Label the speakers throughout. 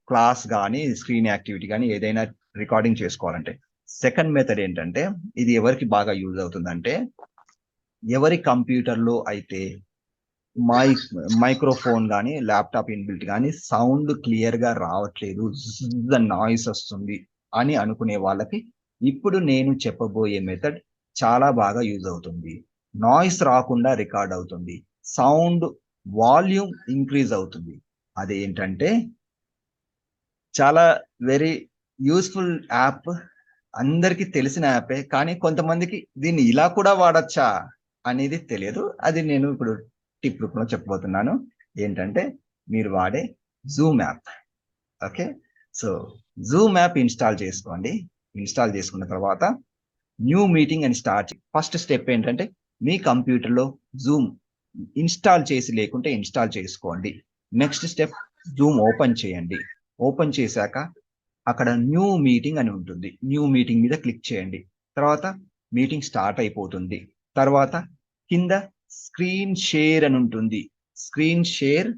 Speaker 1: Class కానీ screen activity కానీ ఏదైనా రికార్డింగ్ చేసుకోవాలంటే. సెకండ్ మెథడ్ ఏంటంటే, ఇది ఎవరికి బాగా యూజ్ అవుతుందంటే, ఎవరి కంప్యూటర్లో అయితే మైక్రోఫోన్ కానీ ల్యాప్టాప్ ఇన్బిల్ట్ కానీ సౌండ్ క్లియర్ గా రావట్లేదు, నాయిస్ వస్తుంది అని అనుకునే వాళ్ళకి ఇప్పుడు నేను చెప్పబోయే మెథడ్ చాలా బాగా యూజ్ అవుతుంది. నాయిస్ రాకుండా రికార్డ్ అవుతుంది, సౌండ్ వాల్యూమ్ ఇంక్రీజ్ అవుతుంది. అదేంటంటే చాలా వెరీ యూస్ఫుల్ యాప్, అందరికీ తెలిసిన యాపే, కానీ కొంతమందికి దీన్ని ఇలా కూడా వాడచ్చా అనేది తెలియదు. అది నేను ఇప్పుడు టిప్ రూపంలో చెప్పబోతున్నాను. ఏంటంటే మీరు వాడే Zoom app. Okay, so Zoom app install చేసుకోండి. ఇన్స్టాల్ చేసుకున్న తర్వాత న్యూ మీటింగ్ అని స్టార్ట్. ఫస్ట్ స్టెప్ ఏంటంటే, మీ కంప్యూటర్లో జూమ్ ఇన్స్టాల్ చేసి లేకుంటే ఇన్స్టాల్ చేసుకోండి. నెక్స్ట్ స్టెప్, జూమ్ ఓపెన్ చేయండి. ఓపెన్ చేశాక అక్కడ న్యూ మీటింగ్ అని ఉంటుంది, న్యూ మీటింగ్ మీద క్లిక్ చేయండి. తర్వాత మీటింగ్ స్టార్ట్ అయిపోతుంది. తర్వాత కింద స్క్రీన్ షేర్ అని ఉంటుంది, స్క్రీన్ షేర్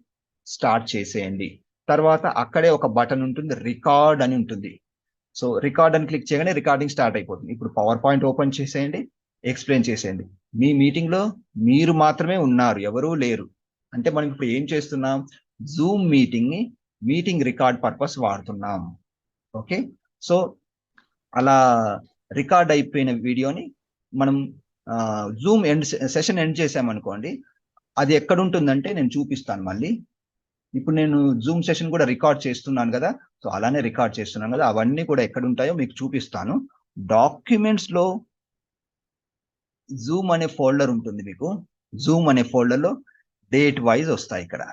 Speaker 1: స్టార్ట్ చేసేయండి. తర్వాత అక్కడే ఒక బటన్ ఉంటుంది, రికార్డ్ అని ఉంటుంది. సో రికార్డ్ అని క్లిక్ చేయగానే రికార్డింగ్ స్టార్ట్ అయిపోతుంది. ఇప్పుడు పవర్ పాయింట్ ఓపెన్ చేసేయండి, ఎక్స్ప్లెయిన్ చేసేయండి. మీ మీటింగ్ లో మీరు మాత్రమే ఉన్నారు, ఎవరూ లేరు. అంటే మనం ఇప్పుడు ఏం చేస్తున్నాం, జూమ్ మీటింగ్ ని మీటింగ్ రికార్డ్ పర్పస్ వాడుతున్నాం. ఓకే, సో అలా రికార్డ్ అయిపోయిన వీడియోని మనం జూమ్ సెషన్ ఎండ్ చేసామనుకోండి, అది ఎక్కడ ఉంటుందంటే నేను చూపిస్తాను మళ్ళీ. ఇప్పుడు నేను జూమ్ సెషన్ కూడా రికార్డ్ చేస్తున్నాను కదా, సో అలానే రికార్డ్ చేస్తున్నాను కదా, అవన్నీ కూడా ఎక్కడ ఉంటాయో మీకు చూపిస్తాను. డాక్యుమెంట్స్ లో జూమ్ అనే ఫోల్డర్ ఉంటుంది మీకు. జూమ్ అనే ఫోల్డర్ లో డేట్ వైజ్ వస్తాయి. ఇక్కడ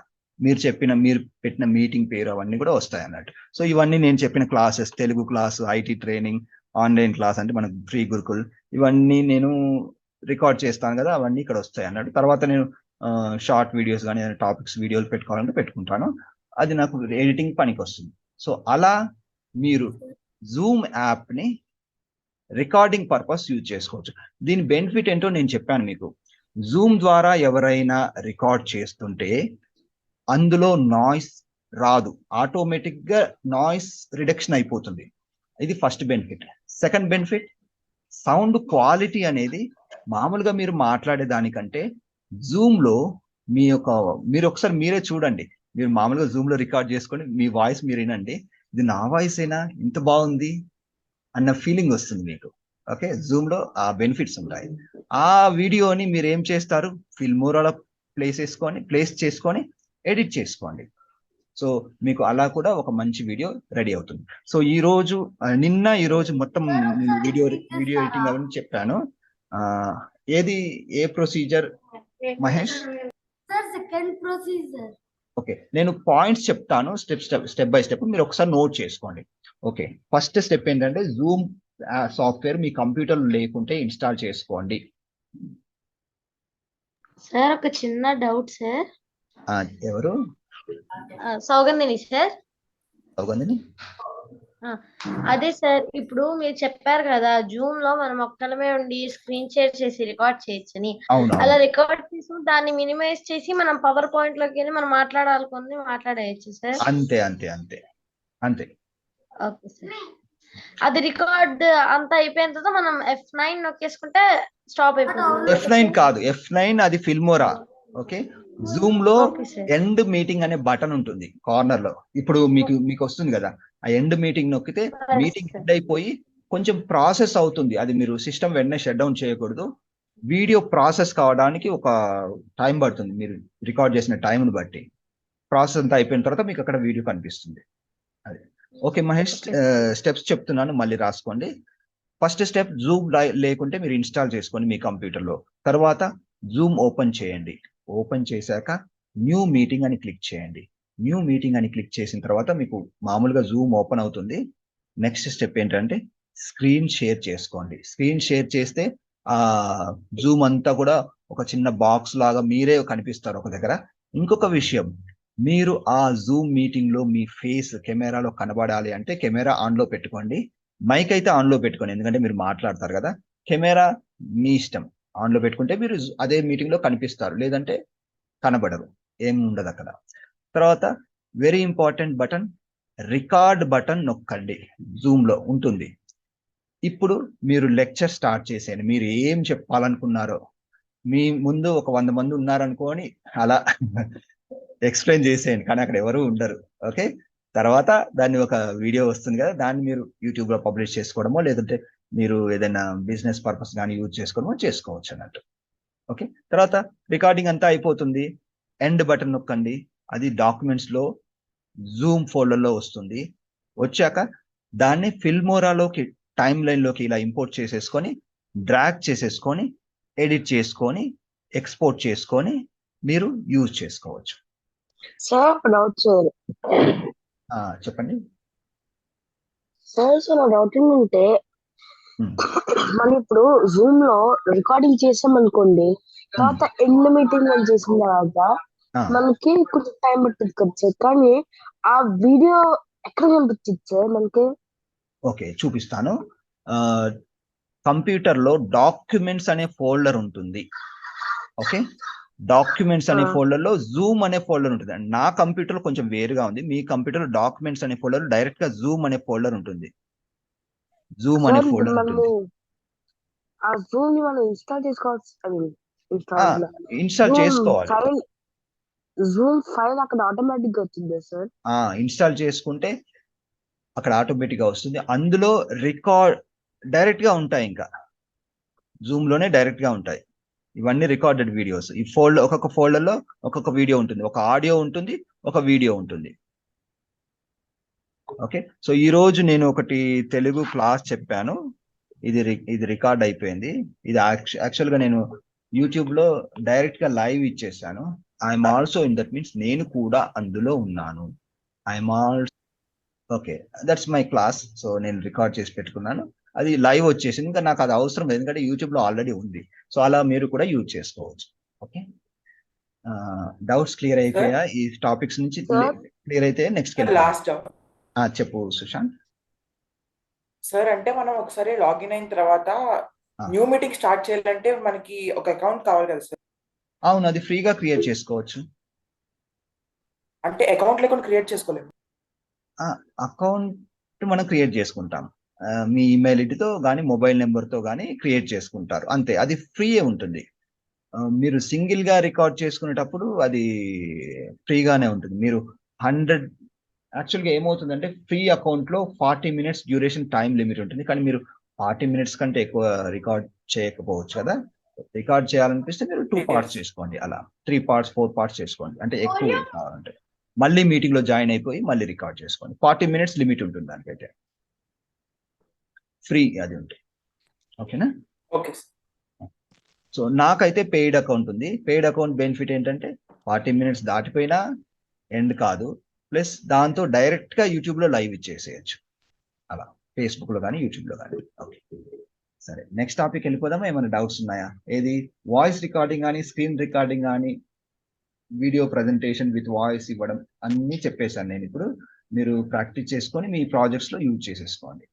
Speaker 1: మీరు పెట్టిన మీటింగ్ పేరు అవన్నీ కూడా వస్తాయి అన్నట్టు. సో ఇవన్నీ నేను చెప్పిన classes, Telugu class, IT training, online class అంటే మనకు ఫ్రీ గురుకుల్, ఇవన్నీ నేను రికార్డ్ చేస్తాను కదా, అవన్నీ ఇక్కడ వస్తాయి అన్నట్టు. తర్వాత నేను షార్ట్ వీడియోస్ కానీ టాపిక్స్ వీడియోలు పెట్టుకోవాలంటే పెట్టుకుంటాను, అది నాకు ఎడిటింగ్ పనికి వస్తుంది. సో అలా మీరు జూమ్ యాప్ ని రికార్డింగ్ పర్పస్ యూజ్ చేసుకోవచ్చు. దీని బెనిఫిట్ ఏంటో నేను చెప్పాను మీకు. జూమ్ ద్వారా ఎవరైనా రికార్డ్ చేస్తుంటే అందులో నాయిస్ రాదు, ఆటోమేటిక్ గా నాయిస్ రిడక్షన్ అయిపోతుంది. ఇది first benefit. Second benefit, sound quality అనేది మామూలుగా మీరు మాట్లాడే దానికంటే జూమ్ లో మీరు ఒకసారి మీరే చూడండి. మీరు మామూలుగా జూమ్ లో రికార్డ్ చేసుకొని మీ వాయిస్ మీరు వినండి, ఇది నా వాయిస్ అయినా ఇంత బాగుంది అన్న ఫీలింగ్ వస్తుంది మీకు. ఓకే, జూమ్ లో ఆ బెనిఫిట్స్ ఉంటాయి. ఆ వీడియోని మీరు ఏం చేస్తారు, ఫిల్మోరాలో ప్లేస్ చేసుకొని ఎడిట్ చేసుకోండి. సో మీకు అలా కూడా ఒక మంచి వీడియో రెడీ అవుతుంది. సో ఈ రోజు ఈ రోజు మొత్తం వీడియో ఎడిటింగ్ అవన్నీ చెప్పాను. ఏ procedure Mahesh?
Speaker 2: Second procedure.
Speaker 1: Okay, నేను పాయింట్స్ చెప్తాను స్టెప్ బై స్టెప్, మీరు ఒకసారి నోట్ చేసుకోండి. ఓకే, ఫస్ట్ స్టెప్ ఏంటంటే, జూమ్ సాఫ్ట్వేర్ మీ కంప్యూటర్ లేకుంటే ఇన్స్టాల్ చేసుకోండి.
Speaker 2: సార్ ఒక చిన్న డౌట్ సార్.
Speaker 1: ఎవరు?
Speaker 2: సౌగంధిని సార్.
Speaker 1: సౌగంధిని?
Speaker 2: అదే సార్, ఇప్పుడు మీరు చెప్పారు కదా జూమ్ లో మనం ఒక్కలమే ఉండి స్క్రీన్ షేర్ చేసి రికార్డ్ చేయొచ్చని. అలా రికార్డ్ చేసి దాన్ని మినిమైజ్ చేసి మనం పవర్ పాయింట్ లోకి వెళ్ళి మనం మాట్లాడాలనుకుంది మాట్లాడేయచ్చు సార్.
Speaker 1: అంతే అంతే అంతే అంతే.
Speaker 2: ఓకే సార్, అది రికార్డ్ అంతా అయిపోయిన తర్వాత మనం F9 నొక్కేసుకుంటే స్టాప్ అయిపోతుంది.
Speaker 1: F9 కాదు, F9 అది ఫిల్మోరా. ఓకే, జూమ్ లో ఎండ్ మీటింగ్ అనే బటన్ ఉంటుంది కార్నర్ లో. ఇప్పుడు మీకు వస్తుంది కదా, ఆ ఎండ్ మీటింగ్ నొక్కితే మీటింగ్ ఎండ్ అయిపోయి కొంచెం ప్రాసెస్ అవుతుంది. అది మీరు సిస్టమ్ వెంటనే షట్ డౌన్ చేయకూడదు, వీడియో ప్రాసెస్ కావడానికి ఒక టైం పడుతుంది. మీరు రికార్డ్ చేసిన టైంని బట్టి ప్రాసెస్ అంతా అయిపోయిన తర్వాత మీకు అక్కడ వీడియో కనిపిస్తుంది. అది ఓకే మహేష్, స్టెప్స్ చెప్తున్నాను మళ్ళీ రాసుకోండి. ఫస్ట్ స్టెప్, జూమ్ లేకుంటే మీరు ఇన్స్టాల్ చేసుకోండి మీ కంప్యూటర్లో. తర్వాత జూమ్ ఓపెన్ చేయండి. ఓపెన్ చేశాక న్యూ మీటింగ్ అని క్లిక్ చేయండి. న్యూ మీటింగ్ అని క్లిక్ చేసిన తర్వాత మీకు మామూలుగా జూమ్ ఓపెన్ అవుతుంది. నెక్స్ట్ స్టెప్ ఏంటంటే, స్క్రీన్ షేర్ చేసుకోండి. స్క్రీన్ షేర్ చేస్తే ఆ జూమ్ అంతా కూడా ఒక చిన్న బాక్స్ లాగా మీరే కనిపిస్తారు ఒక దగ్గర. ఇంకొక విషయం, మీరు ఆ జూమ్ మీటింగ్ లో మీ ఫేస్ కెమెరాలో కనబడాలి అంటే కెమెరా ఆన్ లో పెట్టుకోండి. మైక్ అయితే ఆన్ లో పెట్టుకోండి, ఎందుకంటే మీరు మాట్లాడతారు కదా. కెమెరా మీ ఇష్టం, ఆన్ లో పెట్టుకుంటే మీరు అదే మీటింగ్ లో కనిపిస్తారు, లేదంటే కనబడరు, ఏం ఉండదు అక్కడ. తర్వాత very important button, record button నొక్కండి. జూమ్లో ఉంటుంది. ఇప్పుడు మీరు లెక్చర్ స్టార్ట్ చేసేయండి. మీరు ఏం చెప్పాలనుకున్నారో మీ ముందు ఒక 100 మంది ఉన్నారనుకోని అలా ఎక్స్ప్లెయిన్ చేసేయండి, కానీ అక్కడ ఎవరు ఉండరు. ఓకే, తర్వాత దాన్ని ఒక వీడియో వస్తుంది కదా, దాన్ని మీరు యూట్యూబ్లో పబ్లిష్ చేసుకోవడమో లేదంటే మీరు ఏదైనా బిజినెస్ పర్పస్ కానీ యూజ్ చేసుకోవడమో చేసుకోవచ్చు అన్నట్టు. ఓకే, తర్వాత రికార్డింగ్ అంతా అయిపోతుంది. ఎండ్ బటన్ నొక్కండి. అది డాక్యుమెంట్స్లో జూమ్ ఫోల్డర్లో వస్తుంది. వచ్చాక దాన్ని ఫిల్మోరాలోకి టైమ్ లైన్లోకి ఇలా ఇంపోర్ట్ చేసేసుకొని డ్రాగ్ చేసేసుకొని ఎడిట్ చేసుకొని ఎక్స్పోర్ట్ చేసుకొని మీరు యూజ్ చేసుకోవచ్చు.
Speaker 3: Sir doubt sir.
Speaker 1: చెప్పండి
Speaker 3: సార్ నా డౌట్ ఏంటంటే మనం ఇప్పుడు జూమ్ లో రికార్డింగ్ చేసాం అనుకోండి, తర్వాత ఎండ్ మీటింగ్ అని చేసిన తర్వాత మనకి కొంచెం టైం పడుతుంది కదా సార్, కానీ ఆ వీడియో ఎక్కడ కనిపించింది సార్ మనకి?
Speaker 1: ఓకే, చూపిస్తాను. కంప్యూటర్లో డాక్యుమెంట్స్ అనే ఫోల్డర్ ఉంటుంది. ఓకే, డాక్యుమెంట్స్ అనే ఫోల్డర్లో జూమ్ అనే ఫోల్డర్ ఉంటుంది. నా కంప్యూటర్ కొంచెం వేరుగా ఉంది. మీ కంప్యూటర్ డాక్యుమెంట్స్ అనే ఫోల్డర్ డైరెక్ట్ గా జూమ్ అనే ఫోల్డర్ ఉంటుంది. జూమ్ అనే ఫోల్డర్ ఉంటుంది.
Speaker 3: ఆ జూమ్ ని మనం ఇన్స్టాల్ చేసుకోవచ్చు.
Speaker 1: ఇన్స్టాల్ చేసుకోవాలి.
Speaker 3: జూమ్ ఫైల్ అక్కడ ఆటోమేటిక్ గా వచ్చిందా సార్?
Speaker 1: ఇన్స్టాల్ చేసుకుంటే అక్కడ ఆటోమేటిక్ గా వస్తుంది. అందులో రికార్డ్ డైరెక్ట్ గా ఉంటాయి. ఇంకా జూమ్ లోనే డైరెక్ట్ గా ఉంటాయి. ఇవన్నీ రికార్డెడ్ వీడియోస్. ఈ ఫోల్డర్, ఒక్కొక్క ఫోల్డర్ లో ఒక్కొక్క వీడియో ఉంటుంది. ఒక ఆడియో ఉంటుంది, ఒక వీడియో ఉంటుంది. ఓకే, సో ఈ రోజు నేను ఒకటి తెలుగు క్లాస్ చెప్పాను. ఇది రికార్డ్ అయిపోయింది. ఇది యాక్చువల్ గా నేను యూట్యూబ్ లో డైరెక్ట్ గా లైవ్ ఇచ్చేసాను. I'm also in that means నేను కూడా అందులో ఉన్నాను. I'm also okay, that's my class. So నేను రికార్డ్ చేసి పెట్టుకున్నాను. అది లైవ్ వచ్చేసింది. ఇంకా నాకు అది అవసరం లేదు, ఎందుకంటే యూట్యూబ్ లో ఆల్రెడీ ఉంది. సో అలా మీరు కూడా యూజ్ చేసుకోవచ్చు. ఓకే, డౌట్స్ క్లియర్ అయిపోయా? ఈ టాపిక్స్ నుంచి క్లియర్ అయితే నెక్స్ట్
Speaker 4: లాస్ట్
Speaker 1: చెప్పు సుశాంత్.
Speaker 4: సార్, అంటే మనం ఒకసారి లాగిన్ అయిన తర్వాత న్యూ మీటింగ్ స్టార్ట్ చేయాలంటే మనకి ఒక అకౌంట్ కావాలి కదా సార్?
Speaker 1: అవును, అది ఫ్రీగా క్రియేట్ చేసుకోవచ్చు.
Speaker 4: అంటే అకౌంట్ లేకుండా క్రియేట్ చేసుకోలేము?
Speaker 1: అకౌంట్ మనం క్రియేట్ చేసుకుంటాం. మీ ఈమెయిల్ ఐడితో కానీ మొబైల్ నెంబర్తో కానీ క్రియేట్ చేసుకుంటారు, అంతే. అది ఫ్రీయే ఉంటుంది. మీరు సింగిల్ గా రికార్డ్ చేసుకునేటప్పుడు అది ఫ్రీగానే ఉంటుంది. మీరు 100 యాక్చువల్గా ఏమవుతుందంటే ఫ్రీ అకౌంట్ లో 40 మినిట్స్ డ్యూరేషన్ టైం లిమిట్ ఉంటుంది. కానీ మీరు 40 మినిట్స్ కంటే ఎక్కువ రికార్డ్ చేయకపోవచ్చు కదా. రికార్డ్ చేయాలనిపిస్తే మీరు 2 పార్ట్స్ చేసుకోండి, అలా 3 పార్ట్స్ 4 పార్ట్స్ చేసుకోండి. అంటే ఎక్కువ కావాలంటే మళ్ళీ మీటింగ్ లో జాయిన్ అయిపోయి మళ్ళీ రికార్డ్ చేసుకోండి. 40 మినిట్స్ లిమిట్ ఉంటుంది దానికైతే. ఫ్రీ అది ఉంటుంది. ఓకేనా?
Speaker 4: ఓకే.
Speaker 1: సో నాకైతే పెయిడ్ అకౌంట్ ఉంది. పెయిడ్ అకౌంట్ బెనిఫిట్ ఏంటంటే 40 మినిట్స్ దాటిపోయినా ఎండ్ కాదు, ప్లస్ దాంతో డైరెక్ట్ గా యూట్యూబ్ లో లైవ్ ఇచ్చేసేయచ్చు, అలా ఫేస్బుక్ లో కానీ యూట్యూబ్ లో కానీ. ఓకే, సరే, నెక్స్ట్ టాపిక్ వెళ్ళిపోదామా? ఏమైనా డౌట్స్ ఉన్నాయా? ఏది వాయిస్ రికార్డింగ్ కానీ స్క్రీన్ రికార్డింగ్ కానీ వీడియో ప్రజెంటేషన్ విత్ వాయిస్ ఇవ్వడం అన్నీ చెప్పేశాను నేను. ఇప్పుడు మీరు ప్రాక్టీస్ చేసుకొని మీ ప్రాజెక్ట్స్ లో యూజ్ చేసేసుకోండి.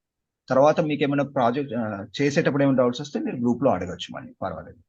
Speaker 1: తర్వాత మీకు ఏమైనా ప్రాజెక్ట్ చేసేటప్పుడు ఏమైనా డౌట్స్ వస్తే మీరు గ్రూప్ లో అడగచ్చు, మళ్ళీ పర్వాలేదు.